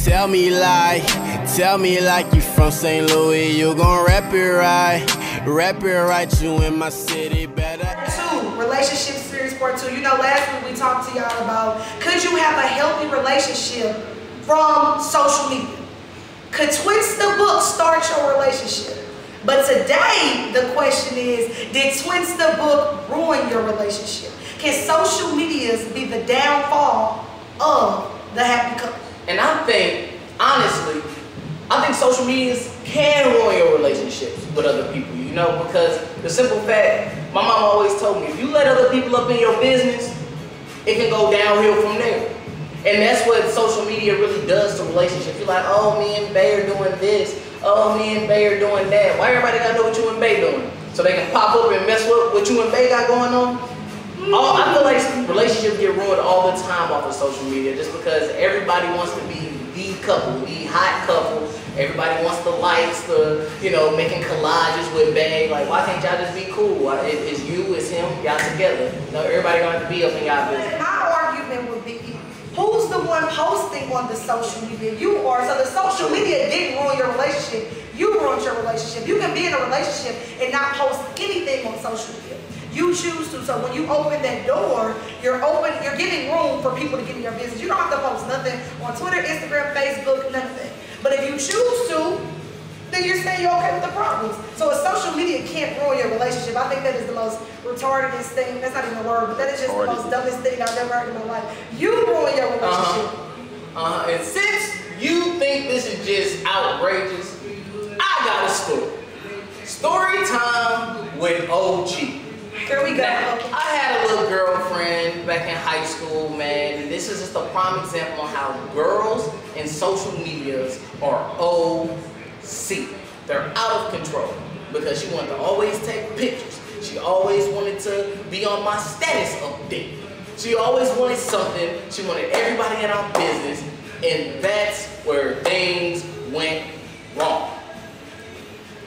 Tell me like you from St. Louis, you gon' rap it right, you in my city better. 2, relationship series part 2. You know, last week we talked to y'all about, could you have a healthy relationship from social media? Could Twins the Book start your relationship? But today, the question is, did Twins the Book ruin your relationship? Can social medias be the downfall of the happy couple? And I think, honestly, social medias can ruin your relationships with other people, you know, because the simple fact, my mom always told me, if you let other people up in your business, it can go downhill from there. And that's what social media really does to relationships. You're like, oh, me and Bay are doing this. Oh, me and Bay are doing that. Why everybody gotta know what you and Bay doing? So they can pop up and mess with what you and Bay got going on? I feel like relationships get ruined all the time off of social media just because everybody wants to be the couple, the hot couple. Everybody wants the likes, you know, making collages with Bay. Like, why can't y'all just be cool? It's you, it's him, y'all together. You know, everybody gonna have to be up in y'all business. My argument would be, who's the one posting on the social media? You are. So the social media didn't ruin your relationship. You ruined your relationship. You can be in a relationship and not post anything on social media. You choose to. So when you open that door, you're giving room for people to get in your business. You don't have to post nothing on Twitter, Instagram, Facebook, none of that. But if you choose to, then you're saying you're okay with the problems. So a social media can't ruin your relationship. I think that is the most retardedest thing. That's not even a word, but that is just the most dumbest thing I've ever heard in my life. You ruin your relationship. And since you think this is just outrageous, I got a story. Story time with OG. Here we go. Now, I had a little girlfriend back in high school, man, and this is just a prime example on how girls and social medias are OC. They're out of control because she wanted to always take pictures. She always wanted to be on my status update. She always wanted something. She wanted everybody in our business, and that's where things went wrong.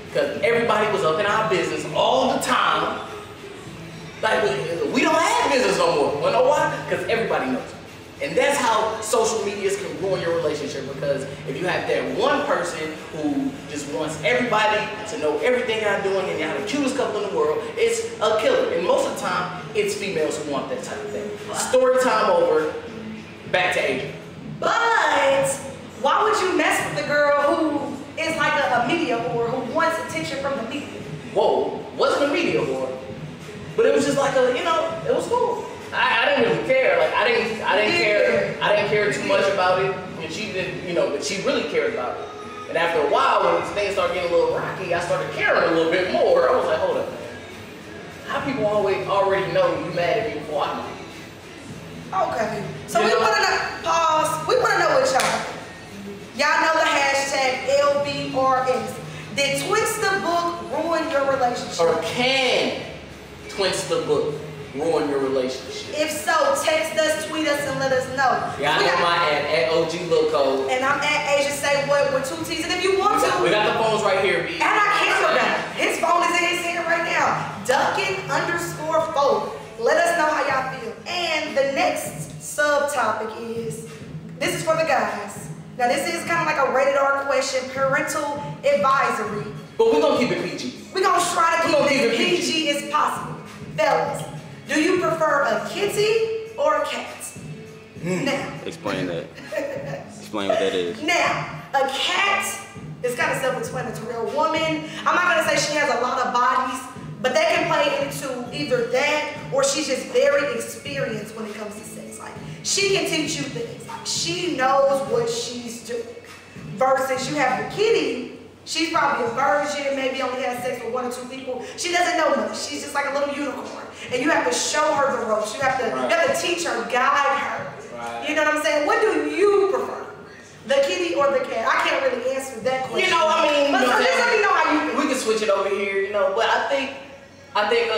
Because everybody was up in our business all the time. Like, we don't have business no more. You know why? Because everybody knows it. And that's how social medias can ruin your relationship, because if you have that one person who just wants everybody to know everything you're doing and you're the cutest couple in the world, it's a killer. And most of the time, it's females who want that type of thing. Story time over. Back to Adrian. But why would you mess with the girl who is like a media whore who wants attention from the media? Whoa, wasn't a media whore. But it was just like a, you know, it was cool. I didn't really care. Like I didn't care too much about it. And she didn't, you know, but she really cared about it. And after a while, when things started getting a little rocky, I started caring a little bit more. I was like, hold up, man. How people already know you mad at me before I know you? Okay. So we want to know, pause. We want to know what y'all think. Y'all know the hashtag LBRX. Did Twins the Book ruin your relationship? Or can Twins the Book ruin your relationship? If so, text us, tweet us, and let us know. Yeah, I know my at OG Loco. And I'm at Asia Say What with 2 T's. And if you want to, we got the phones right here. And our camera guy. His phone is in his hand right now. Duncan_Folk. Let us know how y'all feel. And the next subtopic is, this is for the guys. Now this is kind of like a rated R question, parental advisory. But we're gonna keep it PG. We're gonna try to keep it PG as possible. Fellas, do you prefer a kitty or a cat? Now. Explain that. Explain what that is. Now, a cat is kind of self-explanatory. A woman, I'm not gonna say she has a lot of bodies, but they can play into either that or she's just very experienced when it comes to sex. Like, she can teach you things. Like, she knows what she's doing. Versus you have the kitty, she's probably a virgin, maybe only had sex with 1 or 2 people. She doesn't know much. She's just like a little unicorn. And you have to show her the ropes. You have to teach her, guide her. Right. You know what I'm saying? What do you prefer? The kitty or the cat? I can't really answer that question. You know, I mean, but just let me know how you feel. We can switch it over here, you know, but I think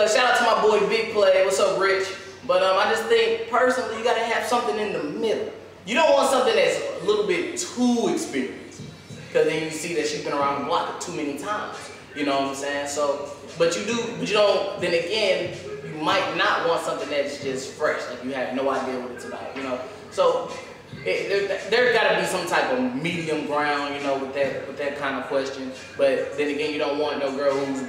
shout out to my boy Big Play. What's up, Rich? But I just think personally you gotta have something in the middle. You don't want something that's a little bit too experienced, because then you see that she's been around the block too many times. You know what I'm saying? So, but you don't. Then again, you might not want something that's just fresh, like you have no idea what it's about. You know. So There got to be some type of medium ground, you know, with that kind of question. But then again, you don't want no girl who's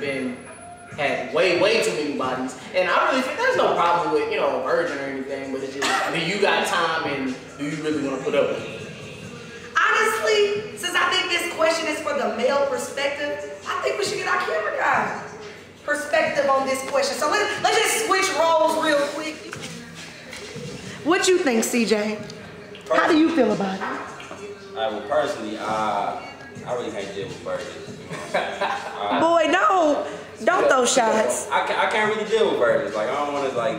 had way too many bodies. And I really think there's no problem with, you know, a virgin or anything, but it's just, do you got time and do you really want to put up with it? Honestly, since I think this question is for the male perspective, I think we should get our camera guy perspective on this question. So let's just switch roles real quick. What you think, CJ? How do you feel about it? Well, personally, I really can't deal with virgins. Boy, don't throw shots. I can't really deal with virgins. Like, I don't want to I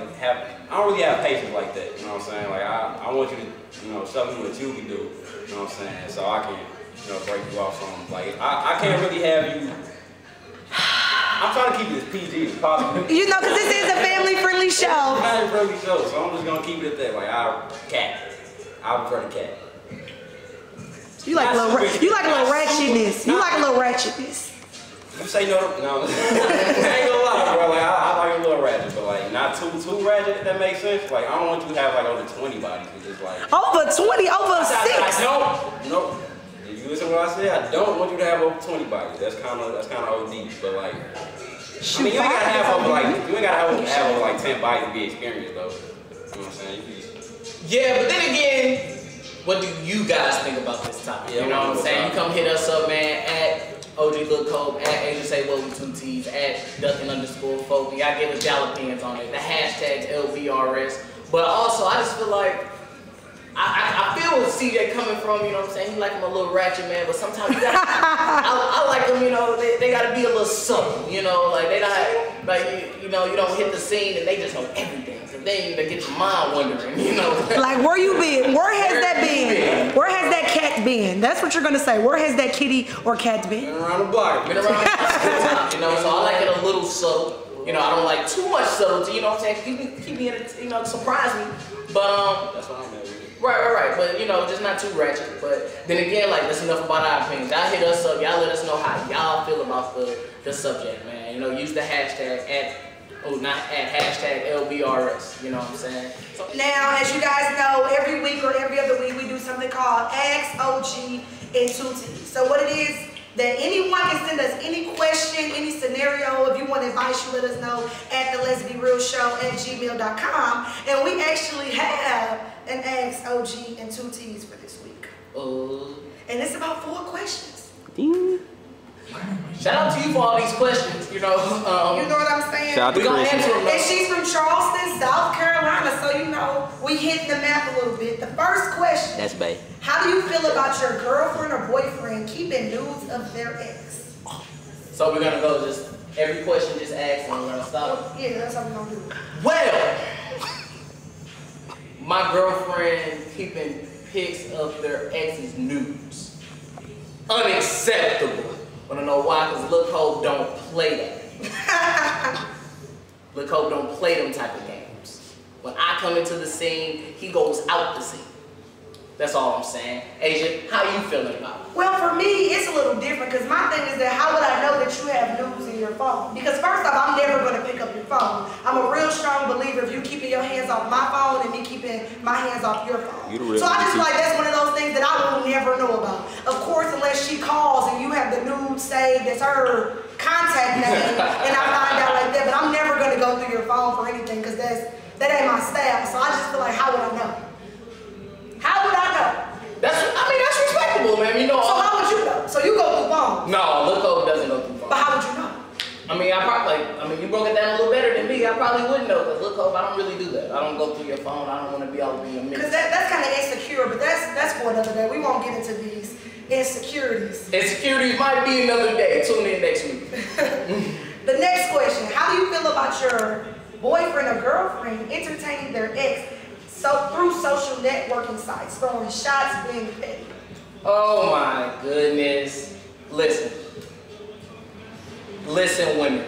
don't really have patience like that. You know what I'm saying? Like, I want you to, you know, show me what you can do. You know what I'm saying? So I can, you know, break you off from, like, I can't really have you. I'm trying to keep it as PG as possible. You know, because this is a family-friendly show. It's a family-friendly show, so I'm just gonna keep it at that. Like, I prefer the cat. You like a little ratchetness. You like a little ratchetness. You say no. I ain't gonna lie, bro. Like, I like a little ratchet, but like not too ratchet. If that makes sense. Like, I don't want you to have like over 20 bodies. It's just like over 20, over 6. I don't. No. If you listen to what I said, I don't want you to have over 20 bodies. That's kind of OD. But like, I mean, you ain't gotta have over like 10 bodies to be experienced though. You know what I'm saying? Yeah, but then again, what do you guys think about this topic? Yeah, you know what I'm saying? You come hit us up, man, at OG Lil Cope, at Asian Say What with 2 T's, at Duckin_Folk. Y'all give us Jalapens on it. The hashtags LBRS. But also, I just feel like I feel where CJ coming from, you know what I'm saying? He like him a little ratchet, man, but sometimes you gotta, I like them, you know, they gotta be a little subtle, you know, like they not, like, you know, you don't hit the scene and they just know everything. So then they get your mind wondering, you know. Like, where you been? Where has that been? Where has that cat been? That's what you're gonna say. Where has that kitty or cat been? Been around the block. Been around the block, you know, so I like it a little subtle. You know, I don't like too much subtlety, you know what I'm saying? Keep me, you know, surprise me. But, that's what I'm at with it. Right. But, you know, just not too ratchet. But then again, like, that's enough about our opinions. Y'all hit us up. Y'all let us know how y'all feel about the subject, man. You know, use the hashtag hashtag LBRS. You know what I'm saying? So, now, as you guys know, every week or every other week, we do something called Ask OG in 2 T's. So what it is, that anyone can send us any question, any scenario. If you want advice, you let us know at theletsbyrrealshow@gmail.com. And we actually have an Ask OG in 2 T's for this week. And it's about 4 questions. Ding. Shout out to you for all these questions, you know. You know what I'm saying? Shout out to Chris. And she's from Charleston, South Carolina, so you know, we hit the map a little bit. The first question. That's bae. How do you feel about your girlfriend or boyfriend keeping nudes of their ex? So we're gonna go just every question just ask and we're gonna stop. Yeah, that's how we're gonna do it. Well, my girlfriend keeping pics of their ex's nudes. Unacceptable. Wanna know why? Because Lil Cope don't play that. Lil Cope don't play them type of games. When I come into the scene, he goes out the scene. That's all I'm saying. Asia, how you feeling about it? Well, for me, it's a little different because my thing is that how would I know that you have nudes in your phone? Because first off, I'm never going to pick up your phone. I'm a real strong believer of you keeping your hands off my phone and me keeping my hands off your phone. So I just feel like that's one of those things that I will never know about. Of course, unless she calls and you have the nude saved as her contact name and I find out like that, but I'm never going to go through your phone for anything because that ain't my style. So I just feel like, how would I know? How would I know? That's respectable, man. You know. So how would you know? So you go through phones? No, Lil Cope doesn't go through phones. But how would you know? You broke it down a little better than me. I probably wouldn't know, because Lil Cope, I don't really do that. I don't go through your phone. I don't want to be all in your mix. Because that's kind of insecure, but that's for another day. We won't get into these insecurities. Insecurities might be another day. Tune in next week. The next question: how do you feel about your boyfriend or girlfriend entertaining their ex? So through social networking sites, throwing shots, being petty? Oh my goodness. Listen, women.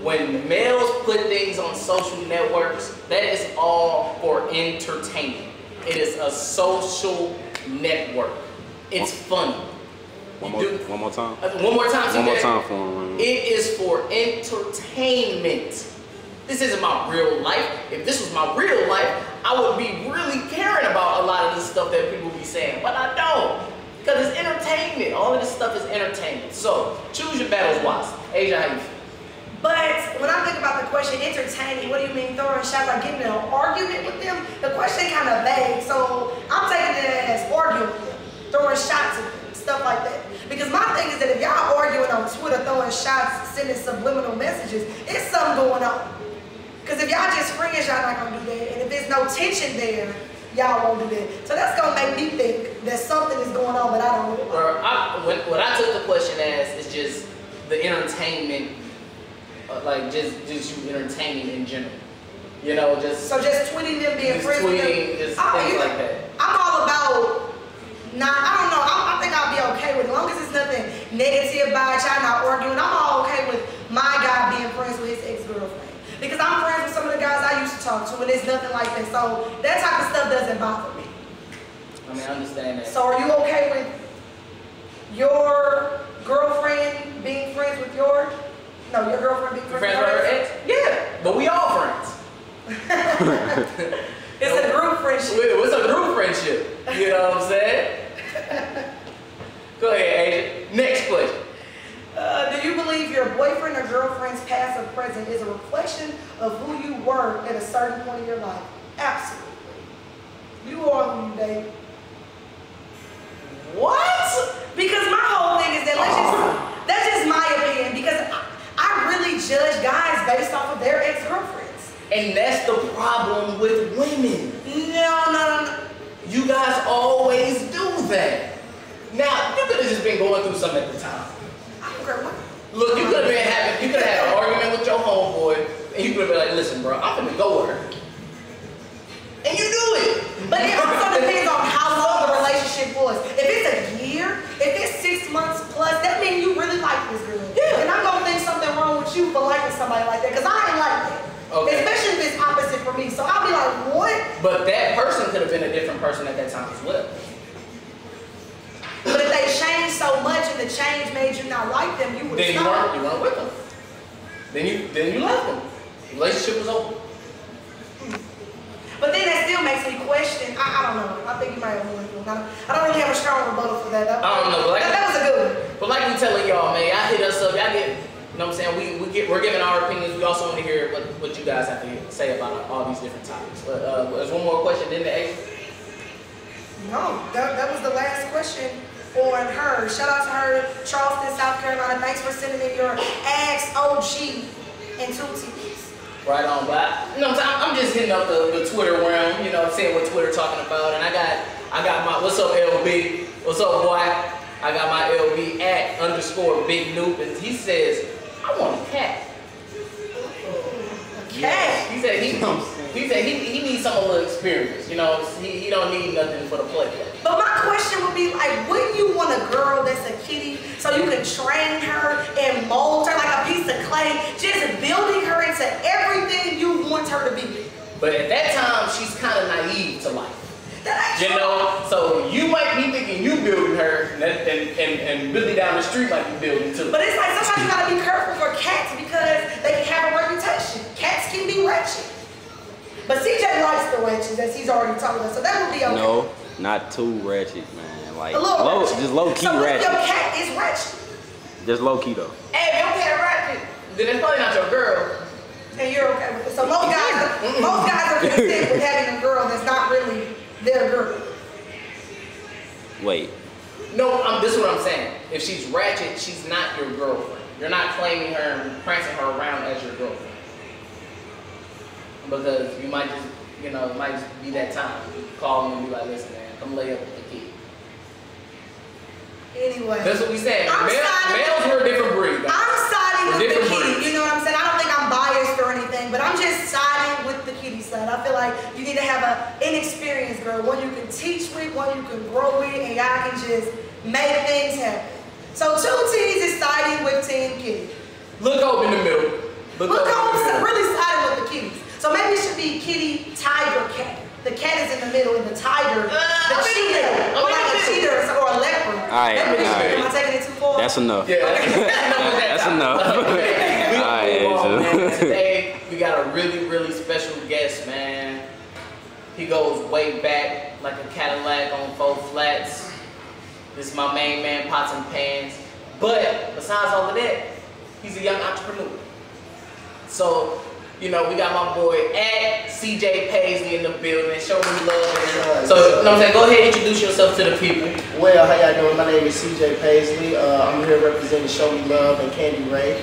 When males put things on social networks, that is all for entertainment. It is a social network. It's funny. One more time. One more time, One more time for him. It is for entertainment. This isn't my real life. If this was my real life, I would be really caring about a lot of this stuff that people be saying, but I don't. Because it's entertainment. All of this stuff is entertainment. So, choose your battles wisely. Asia, how you feel? But when I think about the question, entertaining, what do you mean throwing shots, like getting in an argument with them? The question kind of vague, so I'm taking it as arguing with them, throwing shots at them, stuff like that. Because my thing is that if y'all arguing on Twitter, throwing shots, sending subliminal messages, it's something going on. Because if y'all just friends, y'all not gonna do that. And if there's no tension there, y'all won't do that. So that's gonna make me think that something is going on, but I don't know. What I took the question as is just the entertainment, like just you entertaining in general. You know, just so just tweeting them, being just friends with them. just things like that. I'm all about I don't know. I think I'll be okay with it. As long as it's nothing negative about it, y'all not arguing. I'm all okay with my guy being friends with his ex-girlfriend. Because I'm friends with some of the guys I used to talk to, and it's nothing like that. So that type of stuff doesn't bother me. I mean, I understand that. So are you okay with your girlfriend being friends with your girlfriend being friends with her ex? Yeah, but we all friends. It's a group friendship. It's a group friendship. You know what I'm saying? Go ahead, Asia. Next question. Do you believe your boyfriend or girlfriend's past or present is a reflection of who you were at a certain point in your life? Absolutely. You are who you date. What? Because my whole thing is that that's just my opinion, because I really judge guys based off of their ex-girlfriends. And that's the problem with women. No. You guys always do that. Now, you could have just been going through something at the time. Look, you could have had an argument with your homeboy, and you could have been like, listen, bro, I'm gonna go with her. And you do it. But it also depends on how long the relationship was. If it's a year, if it's 6 months plus, that means you really like this girl. Yeah. And I'm gonna think something wrong with you for liking somebody like that, because I ain't like that. Okay. Especially if it's opposite for me. So I'll be like, what? But that person could have been a different person at that time as well. But if they changed so much and the change made you not like them, you would stop. You weren't with them. Then you left them. The relationship was over. But then that still makes me question. I don't know. I think you might have won. I don't really have a strong rebuttal for that. I don't know. But that was a good one. But like we telling y'all, man, y'all hit us up. Y'all get, you know what I'm saying? We're giving our opinions. We also want to hear what you guys have to say about all these different topics. But there's one more question, didn't there, Asia? No, that was the last question on her. Shout out to her, Charleston, South Carolina. Thanks for sending in your Ask OG and 2 T's. Right on, but you know what I'm just hitting up the Twitter realm, you know, seeing what Twitter talking about, and I got my, what's up LB, what's up boy, I got my LB at _Big Noob, and he says, I want a cat. Cat? He said he needs some little experience, you know, he don't need nothing for the play. But my question would be like, wouldn't you want a girl that's a kitty so you can train her and mold her like a piece of clay, just building her into everything you want her to be? But at that time, she's kind of naive to life. That ain't you know, so you might be thinking you building her, and Billy down the street might be building too. But it's like sometimes you gotta be careful for cats because they can have a reputation. Cats can be wretched. But CJ likes the wretches, as he's already told us, so that would be okay. No, not too ratchet, man. Like just low key so ratchet. So your cat is wretched. Just low key though. Hey, if your cat ratchet, then it's probably not your girl. And you're okay with it. So most guys are content with having a girl that's not really their girl. Wait. No, this is what I'm saying. If she's ratchet, she's not your girlfriend. You're not claiming her and prancing her around as your girlfriend. Because you might just, you know, it might just be that time. You call them and be like, listen, man, come lay up with the kid. Anyway. That's what we said. Males were a different breed. Guys. I'm siding with the kitty. Breeds. You know what I'm saying? I don't think I'm biased or anything, but I'm just siding with the kitty side. I feel like you need to have an inexperienced girl, one you can teach with, one you can grow with, and y'all can just make things happen. So 2 T's is siding with Team Kitty. Look over in the middle. Look over really siding with the kitties. So maybe it should be kitty, tiger, cat. The cat is in the middle, and the tiger, the cheetah, or like a cheetah or a leopard. All right. Am I taking it too far? That's enough. Yeah, that's enough. All right, Asia. Today we got a really, really special guest, man. He goes way back like a Cadillac on 4 flats. This is my main man, Pots and Pans. But besides all of that, he's a young entrepreneur. So, you know, we got my boy at CJ Paisley in the building. Show me love. So, you know what I'm saying? Go ahead and introduce yourself to the people. Well, how y'all doing? My name is CJ Paisley. I'm here representing Show Me Love and Candy Ray.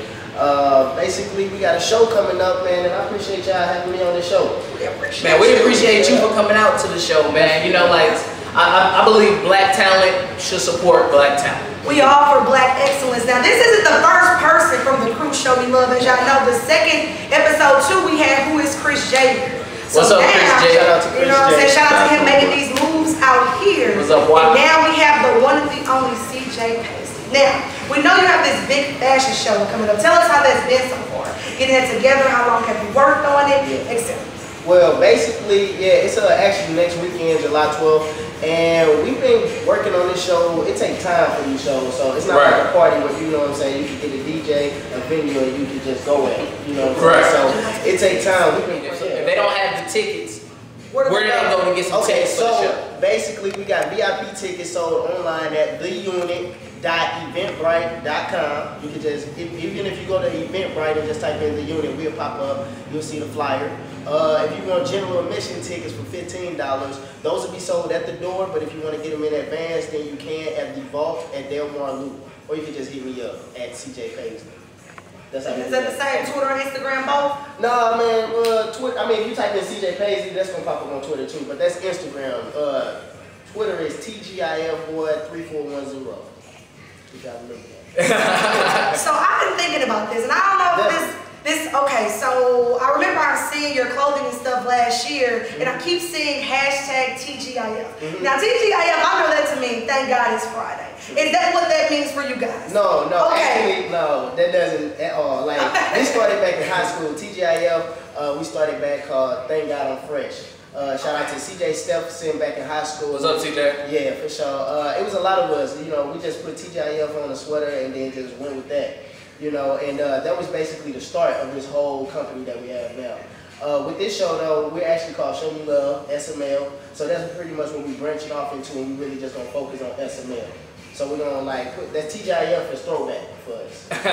Basically, we got a show coming up, man, and I appreciate y'all having me on the show. We appreciate you for coming out to the show, man. You know, like, I believe black talent should support black talent. We offer black excellence. Now, this isn't the first person from the crew Show Me Love. As y'all know, the second episode 2 we had, who is Chris J. So what's up, now, Chris J? Shout out to Chris you know what I'm saying? J. Shout out to him making these moves out here. What's up, Why? And now we have the one and the only CJ Paisley. Now, we know you have this big fashion show coming up. Tell us how that's been so far. Getting it together, how long have you worked on it, etc. Well, basically, yeah, it's actually next weekend, July 12th, and we've been working on this show. It takes time for these shows, so it's not like a party where, you know what I'm saying, you can get a DJ, a venue, and you can just go at it, you know what I'm saying? So it takes time. If they don't have the tickets, where do they go to get some tickets for the show? Basically, we got VIP tickets sold online at theunit.eventbrite.com. You can just, even if you go to Eventbrite and just type in The Unit, we'll pop up, you'll see the flyer. If you want general admission tickets for $15, those will be sold at the door, but if you want to get them in advance, then you can at the Vault at Delmar Loop, or you can just hit me up at CJ Paisley. That's how Is that the same Twitter and Instagram both? No, man, Twitter, I mean, if you type in CJ Paisley, that's going to pop up on Twitter too, but that's Instagram. Twitter is TGIFboy3410. If y'all remember that. So I've been thinking about this, and I don't know if okay, so I remember I was seeing your clothing and stuff last year, and I keep seeing hashtag TGIF. Now TGIF, I know that to mean thank God it's Friday. Is that what that means for you guys? No, okay. Actually, no, that doesn't at all. Like, we started back in high school. TGIF, we started back called Thank God I'm Fresh. Shout out to CJ Stephenson back in high school. What's up, CJ? Yeah, for sure. It was a lot of us, you know, we just put TGIF on a sweater and then just went with that. You know, and that was basically the start of this whole company that we have now. With this show, though, we're actually called Show Me Love, SML. So that's pretty much what we're branching off into, and we really just gonna focus on SML. So we're gonna like put that TGIF is throwback for us. That's a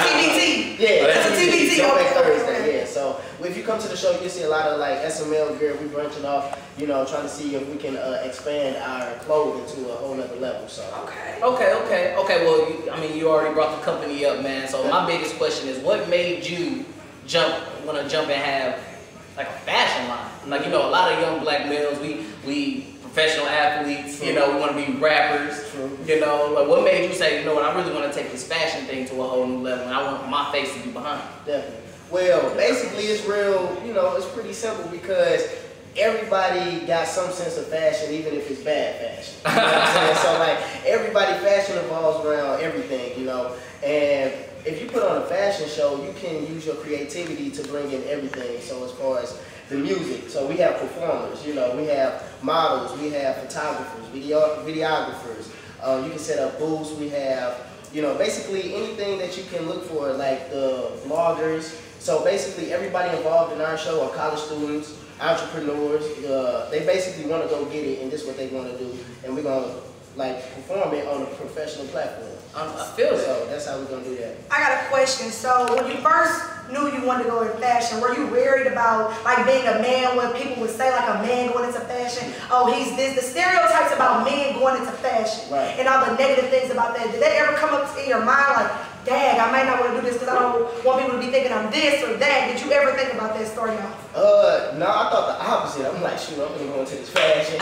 TBT. Yeah, that's a TBT. Throwback Thursday. Yeah. So if you come to the show, you see a lot of like SML gear. We branching off, you know, trying to see if we can expand our clothing to a whole nother level. So Okay. Well, you already brought the company up, man. So my biggest question is, what made you want to jump and have like a fashion line? Like, you know, a lot of young black males, we professional athletes, you know, we want to be rappers. You know, like, what made you say, you know what, I really want to take this fashion thing to a whole new level, and I want my face to be behind it? Definitely. Well, basically, it's real. You know, it's pretty simple because everybody got some sense of fashion, even if it's bad fashion. You know what I'm saying? So like, fashion evolves around everything, you know, and if you put on a fashion show, you can use your creativity to bring in everything. So as far as the music, so we have performers, you know, we have models, we have photographers, videographers. You can set up booths. We have, you know, basically anything that you can look for, like the vloggers. So basically everybody involved in our show are college students, entrepreneurs. They basically want to go get it, and this is what they want to do, and we're gonna like perform it on a professional platform. I feel it. So that's how we're gonna do that. I got a question. So when you first knew you wanted to go in fashion, were you worried about like being a man, when people would say like a man going into fashion, oh he's this, the stereotypes about men going into fashion, right, and all the negative things about that? Did that ever come up in your mind like, dang, I might not want to do this because I don't want people to be thinking I'm this or that? Did you ever think about that starting off? No, I thought the opposite. I'm like, shoot, I'm gonna go into this fashion.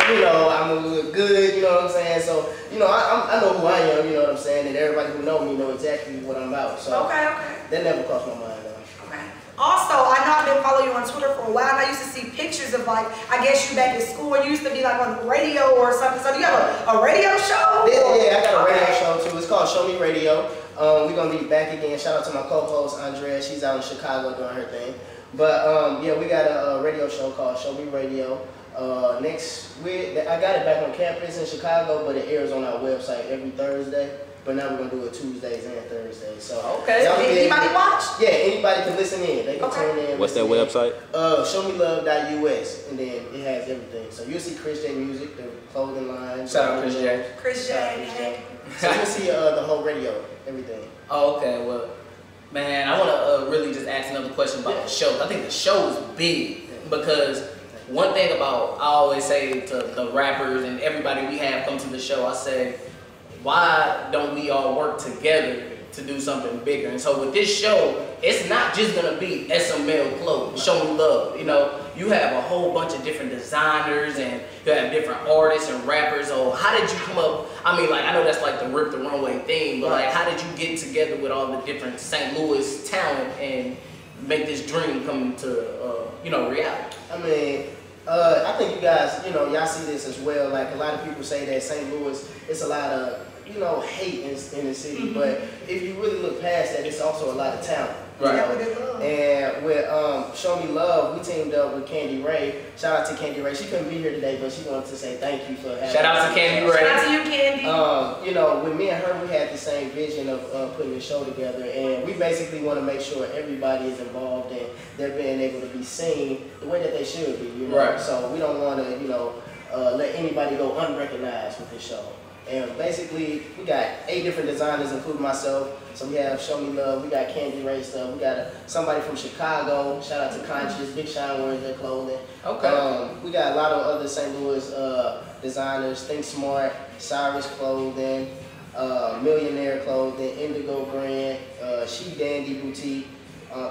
You know, I'm gonna look good, you know what I'm saying? So, you know, I know who I am, you know what I'm saying? And everybody who know me know exactly what I'm about. So okay. That never crossed my mind though. Okay. Also, I know I've been following you on Twitter for a while, and I used to see pictures of like, I guess you back in school, and you used to be like on the radio or something. So do you have a radio show? Yeah, I got a radio show too. It's called Show Me Radio. We're gonna be back again. Shout out to my co-host Andrea. She's out in Chicago doing her thing. But yeah, we got a radio show called Show Me Radio. Next week, I got it back on campus in Chicago, but it airs on our website every Thursday. But now we're gonna do it Tuesdays and Thursdays. So okay. Anybody watch? Yeah, anybody can listen in. They can tune in. What's that website? ShowMeLove.us, and then it has everything. So you'll see Chris J Music, the clothing line. Shout out Chris J. Chris J. So you'll see the whole radio, everything. Oh, okay. Well, man, I want to really just ask another question about the show. I think the show is big because one thing about, I always say to the rappers and everybody we have come to the show, I say, why don't we all work together to do something bigger? And so with this show, it's not just gonna be SML clothes, Show Me Love. You know, you have a whole bunch of different designers and you have different artists and rappers. So how did you come up? I mean, like, I know that's like the Rip the Runway thing, but like, how did you get together with all the different St. Louis talent and make this dream come to, you know, reality? I mean, I think you guys, you know, y'all see this as well. Like, a lot of people say that St. Louis, it's a lot of, you know, hate in the city, but if you really look past that, it's also a lot of talent. Right. And with Show Me Love, we teamed up with Candy Ray. Shout out to Candy Ray. She couldn't be here today, but she wanted to say thank you for having Shout out to Candy Ray. Shout out to you, Candy. You know, with me and her, we had the same vision of putting the show together, and we basically want to make sure everybody is involved and they're being able to be seen the way that they should be, you know. Right. So we don't want to, you know, let anybody go unrecognized with this show. And basically, we got 8 different designers, including myself. So we have Show Me Love, we got Candy Ray stuff, we got somebody from Chicago. Shout out to Conscious, Big Shine wears their clothing. Okay. We got a lot of other St. Louis designers, Think Smart, Cyrus Clothing, Millionaire Clothing, Indigo Brand, She Dandy Boutique.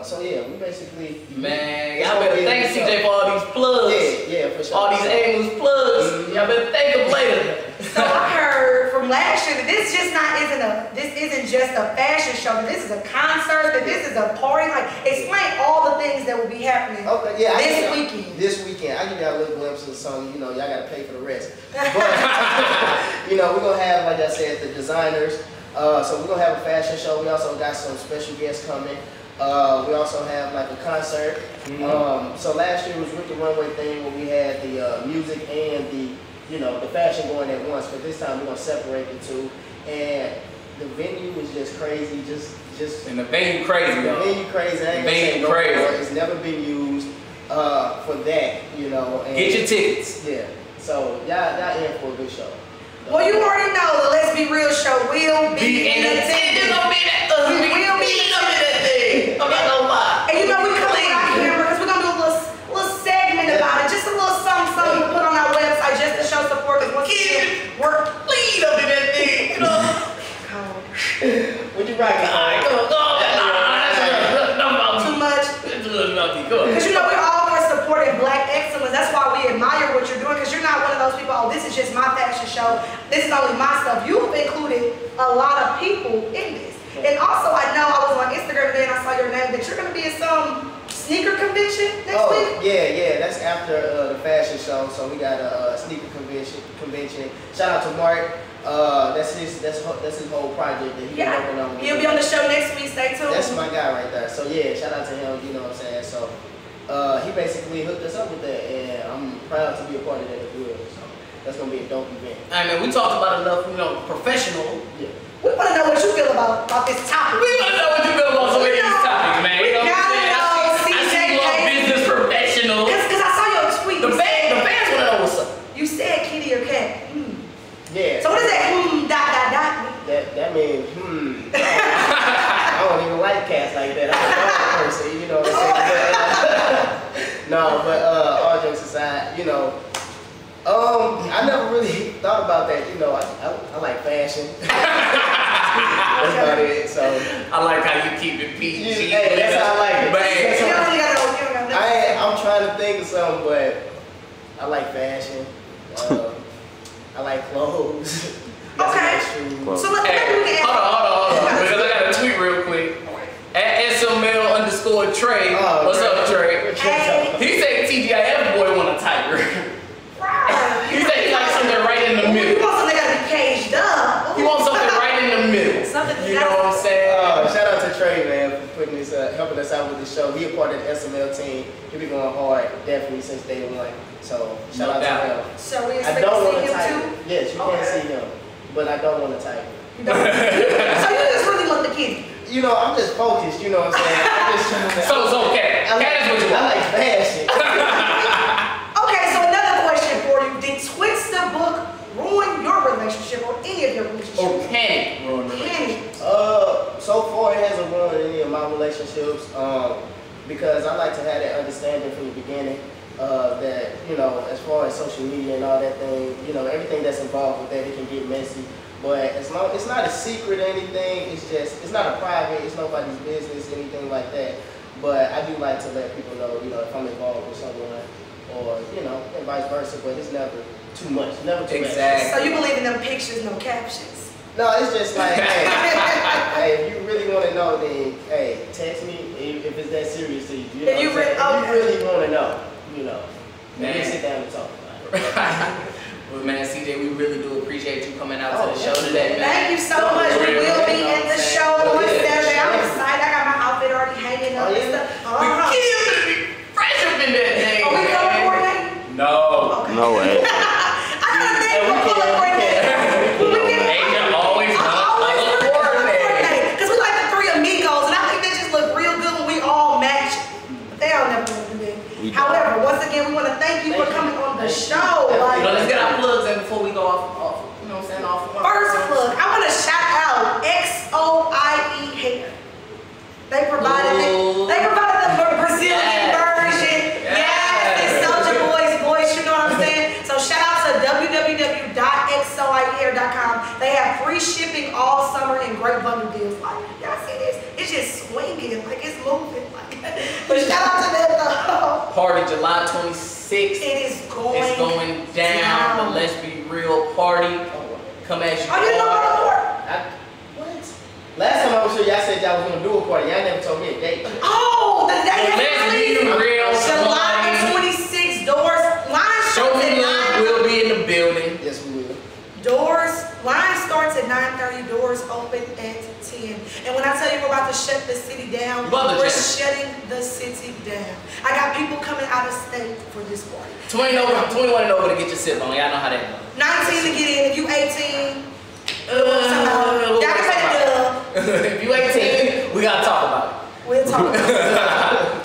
So yeah, we basically... Man, y'all better thank CJ for all these plugs. Yeah, for sure. All these A-Moose plugs. Y'all better thank them later. So I heard from last year that this isn't just a fashion show, that this is a concert, that this is a party. Like, explain all the things that will be happening this weekend. This weekend. I give y'all a little glimpse of something, you know, y'all gotta pay for the rest. But, you know, we're gonna have, like I said, the designers. So we're gonna have a fashion show. We also got some special guests coming. We also have like a concert. So last year was with the runway thing where we had the music and the, you know, the fashion going at once. But this time we're gonna separate the two. And the venue is just crazy. And the venue crazy, though. The venue crazy. I ain't gonna say no more. It's never been used for that, you know. And get your tickets. Yeah. So y'all in for a good show. Well, you already know the Let's Be Real show will be in attendance. We will be in that thing. I'm not gonna lie. And you know we come on our camera because we're gonna do a little segment about it, just a little something to put on our website just to show support. Because once again, we're lead up in that thing, you know. What you rocking? Too much. Because you know we're all for supporting Black excellence. That's why we admire what you're doing. Because you're not one of those people. Oh, this is just my fashion show. This is only my stuff. You've included a lot of people in this. And also, I know I was on Instagram today and I saw your name that you're going to be at some sneaker convention next week. Yeah. That's after the fashion show. So we got a sneaker convention. Shout out to Mark. That's his whole project that he's working on. He'll be on the show next week. Stay tuned. That's my guy right there. So yeah, shout out to him. You know what I'm saying? So he basically hooked us up with that, and I'm proud to be a part of that as well. So that's gonna be a dope event. I mean, we talked about enough, you know, professional. Yeah. We want to know what you feel about this topic. We want to know what you feel about some of these topics, man. You know what I'm saying? I see you on business professional. Because I saw your tweet. The fans want to know what's up. You said kitty or cat. Yeah. So what does that mean? That means I don't even like cats like that. I'm a dog person, you know what I'm saying? No, but all jokes aside, you know, I never really thought about that. You know, I like fashion. That's about it. So I like how you keep it PG. Hey, that's how I like it. But I'm trying to think of something, but I like fashion. I like clothes. Okay. So hold on. Because I got a tweet real quick. At SML_Trey. What's up, Trey? Hey. He said TGIF boy want a tiger. He said he likes something right in the middle. He wants something that gotta be caged up. He wants something right in the middle. You know what I'm saying? Shout out to Trey, man, for putting this, helping us us out with the show. He a part of the SML team. He been going hard, definitely since day one. So shout out to him. So we I expect don't to want see to him type too? it. Yes, you can see him, but I don't want to type it. You don't? So you just really look the kid. You know, I'm just focused. You know what I'm saying? I'm just trying to. So Cat. Cat is what you I want. like fashion. Okay, so another question for you. Did Twitch the book ruin your relationship or any of your relationships? Or can it ruin the relationship? So far it hasn't ruined any of my relationships. Because I like to have that understanding from the beginning. That, you know, as far as social media and all that thing, you know, everything that's involved with that, it can get messy. But as long, it's not a secret or anything, it's not a private, it's nobody's business, anything like that. But I do like to let people know, you know, if I'm involved with someone or, you know, and vice versa, but it's never too much, never too much. Exactly. So you believe in them pictures, no captions? No, it's just like, hey, if you really want to know, then, hey, text me if it's that serious to you. You know If you what I'm saying? really- If you really want to know, you know, we Man. can sit down and talk about it. Well, man, CJ, we really do appreciate you coming out Oh, to the show yeah. today, man. Thank you so much. We will be in the show on Yeah, Saturday. I'm sure. excited. I got my outfit already hanging up Oh, and yeah? stuff. We killed it. Fresh up in that thing. Are we man. going coordinating? No. Okay. No way. I got a thing Hey, we for color can. coordinating. Ain't always coordinate. Because we like the three amigos, and I think they just look real good when we all match. But they don't never do that. However, once again, we want to thank you for coming on the show. You know, let's get our plugs in before we go off, you know what I'm saying, off. First plug, I want to shout out XOIE Hair. They provided Ooh. the Brazilian Yes. version. Yes. Yes, it's Soulja Boy's voice, you know what I'm saying? So shout out to www.xoiehair.com. They have free shipping all summer and great bundle deals. Like, y'all see this? It's just swinging, like it's moving. Like, but shout out to them though. Party July 26th. It is going It's going down. The Let's Be Real party. Come as you Oh, you know are. about the court? What? Last time I was sure y'all said y'all was going to do a party. Y'all never told me a date. Oh, the day The Let's Be Real July party. 26th, doors, line Show starts me at love. 9. We'll be in the building. Yes, we will. Line starts at 9:30, doors open at 10. And when I tell you we're about to shut the city down, About to we're shut shutting the city down. I got people coming out of state for this party. 21 and over to get your sip on. Y'all know how that goes. 19 to get in, if you 18, y'all can pay the dub. If you 18, we gotta talk about it. We'll talk about it.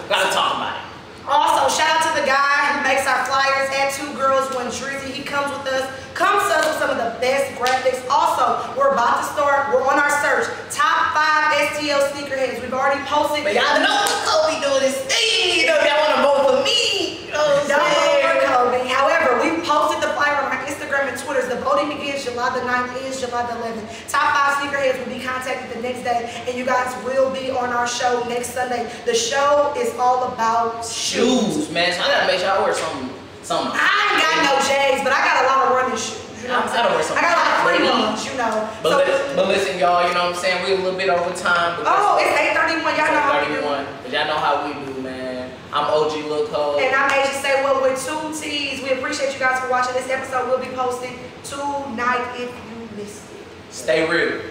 Gotta talk about it. Also, shout out to the guy who makes our flyers at 2 Girls 1 Drizzy. He comes with us with some of the best graphics. Also, we're about to start, we're on our search, top 5 STL sneakerheads. We've already posted. But y'all know Kobe doing his thing. You know, y'all wanna vote for me. You know what I'm Don't vote saying? for Kobe. However, we posted the flyer on our Instagram and Twitter. The voting begins July the 9th, ends July the 11th. Top 5 sneakerheads will be contacted the next day, and you guys will be on our show next Sunday. The show is all about Shoes, man. So I gotta make sure I wear something. I ain't got no J's, but I got a lot of running shoes. You know what I'm I don't wear saying? some I got a lot of free free. ones, you know. But listen, y'all, you know what I'm saying? We're a little bit over time. But Oh, it's 8:31. Y'all know how we do. 31. But y'all know how we do, man. I'm OG Lil Cole. And I'm Asia Say What with 2 T's. We appreciate you guys for watching. This episode will be posted tonight if you missed it. Stay real.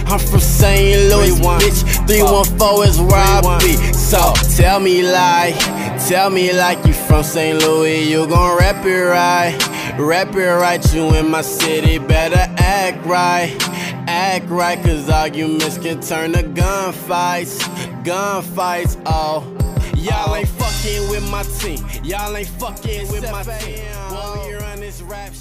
I'm from St. Louis, bitch. 314 is where I be. So tell me like you from St. Louis. You gon' rap it right, You in my city, better act right, cause arguments can turn to gunfights. Oh, y'all ain't fucking with my team. Y'all ain't fucking with my team. While we run this rap